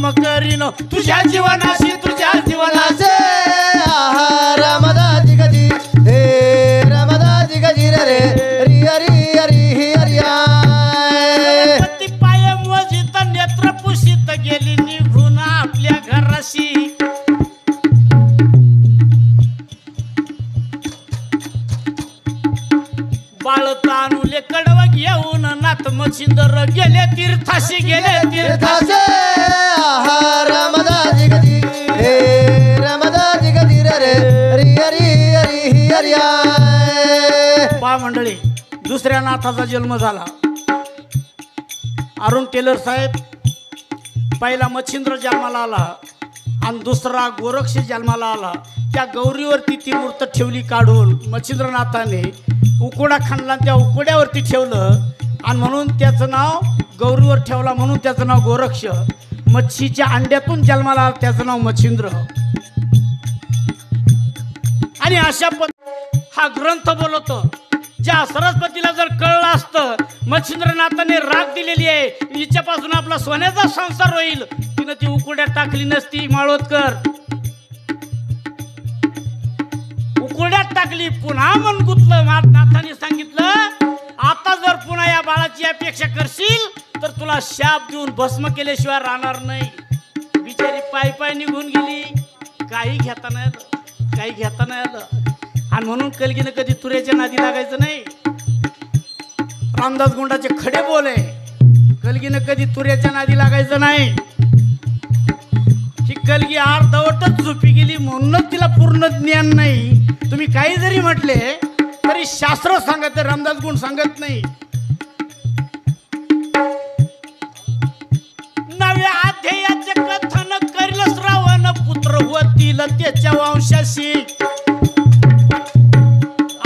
भस्म करीन तुझ्या जीवनाशी तुझ्या जीवनाशी रामदाजी गजी हे रामदाजी गजी रे रि हरी हरी हरिया पती पाय मोजित नेत्र पुशीत गेली निघून आपल्या घराशी बाळ तानुले कडव घेऊन नाथ मच्छिंदर गेले तीर्थाशी गेले तीर्थाशी रामदाजी गजी हे रामदाजी गजी रे रि हरी हरी हरिया पा मंडळी दुसऱ्या नाथाचा जन्म झाला अरुण टेलर साहेब पहिला मच्छिंद्र जन्माला आला आणि दुसरा गोरक्ष जन्माला आला त्या गौरीवरती ती मूर्त ठेवली काढून मच्छिंद्रनाथाने उकोडा खाणला त्या उकोड्यावरती ठेवलं आणि म्हणून त्याचं नाव गौरीवर ठेवला म्हणून त्याचं नाव गोरक्ष मच्छीच्या अंड्यातून जन्माला आला त्याचं नाव मच्छिंद्र आणि अशा हा ग्रंथ बोलतो ज्या सरस्वतीला जर कळलं असतं मच्छिंद्रनाथाने राग दिलेली आहे हिच्यापासून आपला सोन्याचा संसार होईल तिनं ती उकुड्यात टाकली नसती माळोदकर उकुड्यात टाकली पुन्हा मन गुतलं नाथाने सांगितलं आता जर पुन्हा या बाळाची अपेक्षा करशील तर तुला शाप देऊन भस्म केल्याशिवाय राहणार नाही बिचारी पायी पायी निघून गेली काही घेता नाही आलं काही घेता नाही आलं आणि म्हणून कलगीनं कधी तुऱ्याच्या नादी लागायचं नाही रामदास गुंडाचे खडे बोले कलगीनं कधी तुऱ्याच्या नादी लागायचं नाही ही कलगी अर्धवटच झोपी गेली म्हणूनच तिला पूर्ण ज्ञान नाही तुम्ही काही जरी म्हटले तरी शास्त्र सांगत रामदास गुण सांगत नाही नव्या अध्यायाचे कथन करील श्रावण पुत्र होतील त्याच्या वंशाशी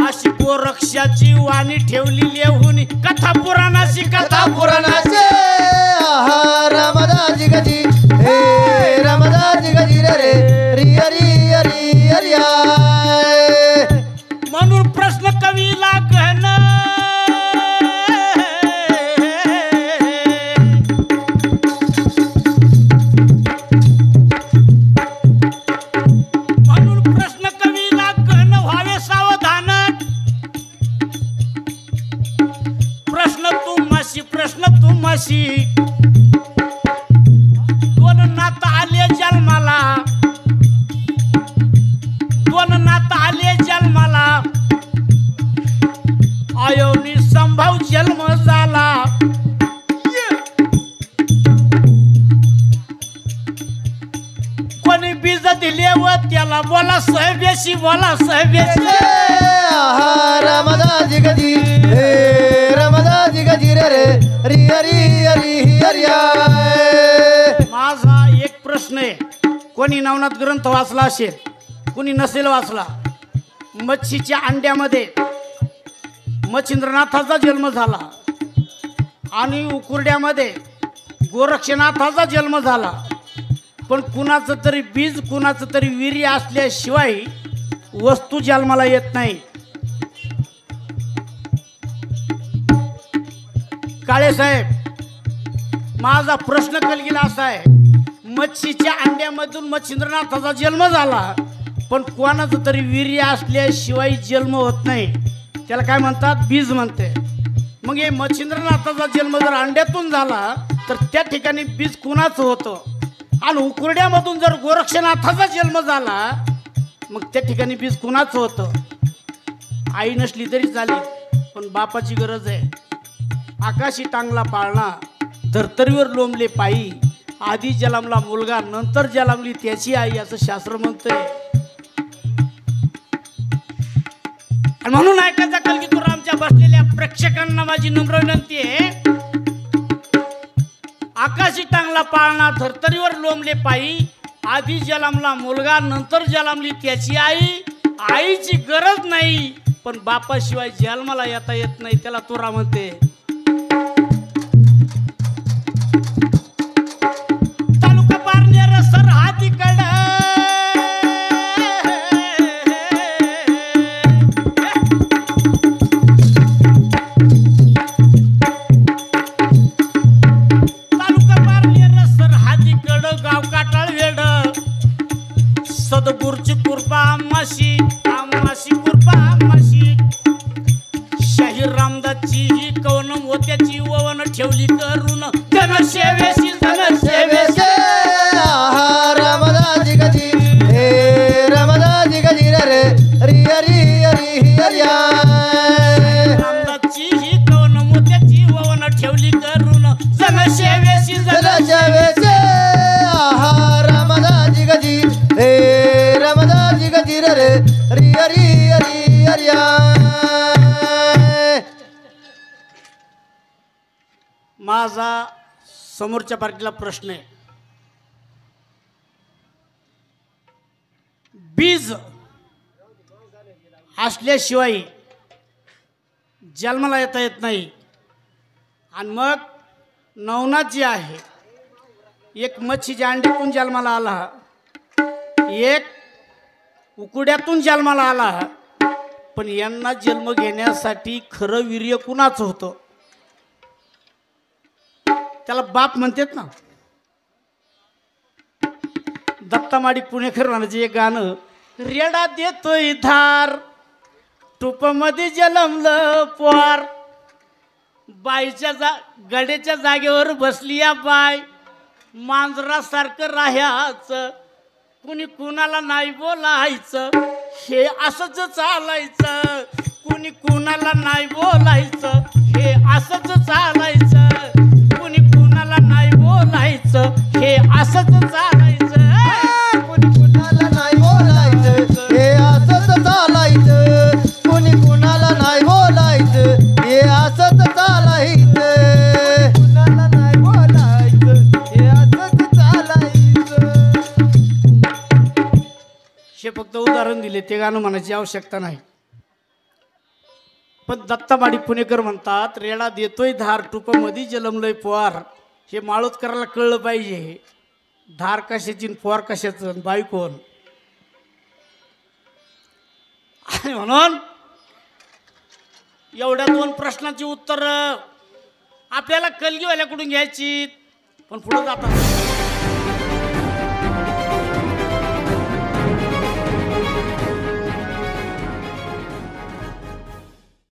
अशी गोरक्षाची वाणी ठेवली लिहून कथा पुराणाशी रामदाजी गजी हे रामदाजी गजी रे रि हरी हरी हरिया म्हणून प्रश्न कवीला गहन म्हणून प्रश्न कवीला गहन व्हावे सावधान प्रश्न तुम्हाशी दोन नाथ आले जन्माला आयोनी संभाव जन्म झाला कोणी बीज दिले व त्याला बोला सहबेशी रामदाजी गजी हे रामदाजी गजी रे रि हरी हरी हरिया माझा एक प्रश्न आहे कोणी नवनाथ ग्रंथ वाचला असेल कोणी नसेल वाचला मच्छीच्या अंड्यामध्ये मच्छिंद्रनाथाचा जन्म झाला आणि उकुरड्यामध्ये गोरक्षनाथाचा जन्म झाला पण कुणाचं तरी बीज कुणाचं तरी वीर्य असल्याशिवाय वस्तू जन्माला येत नाही काळे साहेब माझा प्रश्न कलगीला असा आहे मच्छीच्या अंड्यामधून मच्छिंद्रनाथाचा जन्म झाला पण कोणाचं तरी वीर्य असल्याशिवाय जन्म होत नाही त्याला काय म्हणतात बीज म्हणते मग हे मच्छिंद्रनाथाचा जन्म जर अंड्यातून झाला तर त्या ठिकाणी बीज कुणाचं होतं आणि उकुरड्यामधून जर गोरक्षनाथाचा जन्म झाला मग त्या ठिकाणी बीज कुणाचं होतं आई नसली तरी चालेल पण बापाची गरज आहे आकाशी टांगला पाळणा धर्तरीवर लोंबले पायी आधी जन्मला मुलगा नंतर जन्मली त्याची आई असं शास्त्र म्हणतंय आणि म्हणून ऐकायचा कलगीतूर आमच्या बसलेल्या प्रेक्षकांना माझी नम्र विनंती आहे आकाशी टांगला पाळणा धर्तरीवर लोंबले पायी आधी जन्मला मुलगा नंतर जन्मली त्याची आई आईची गरज नाही पण बापाशिवाय जन्माला येता येत नाही त्याला तुरा म्हणते तालुका पारनेर सरहद्दीकडे ठेवली करून जनसेवेशी जनसेवेशी सेवेचे आहा रामदाजी गजी हे रामदाजी गजी रे रि हरी हरी हरिया रामदासची ही कवन मोत्याची ववन ठेवली करून जनसेवेशी सेवेचे आहा रामदाजी गजी हे रामदाजी गजी रे रि हरी हरी हरिया माझा समोरच्या पार्टीला प्रश्न आहे बीज असल्याशिवाय जन्माला येता येत नाही आणि मग नवनाथ जी आहे एक मच्छीच्या अंड्यातून जन्माला आला एक उकुड्यातून जन्माला आला पण यांना जन्म घेण्यासाठी खरं वीर्य कुणाचं होतं त्याला बाप म्हणतात ना दत्ता माडिक पुणेकर म्हणायचे एक गाणं रेडा देतोय धार टुपमध्ये जलमलं पोर बाईच्या गड्याच्या जागेवर बसली या बाय मांजरासारखं राहायचं कुणी कुणाला नाही बोलायचं हे असंच चालायचं कुणी कुणाला नाही बोलायचं हे असंच चालायचं कुणी कुणाला नाही बोलायचं हे असंच चालायचं कुणी कुणाला नाही बोलायचं हे असंच चालायचं कुणी कुणाला नाही बोलायचं हे असंच चालायचं कुणाला नाही बोलायचं हे असंच चालायचं हे फक्त उदाहरण दिले ते गाणं म्हणायची आवश्यकता नाही पण दत्ता माडिक पुणेकर म्हणतात रेडा देतोय धार टुपामध्ये जलमलंय पोर हे माळोदकराला कळलं पाहिजे धार कशाची पोर कशाचं बाई कोण आणि म्हणून एवढ्या दोन प्रश्नाची उत्तर आपल्याला कलगीवाल्याकडून घ्यायची पण पुढे जातात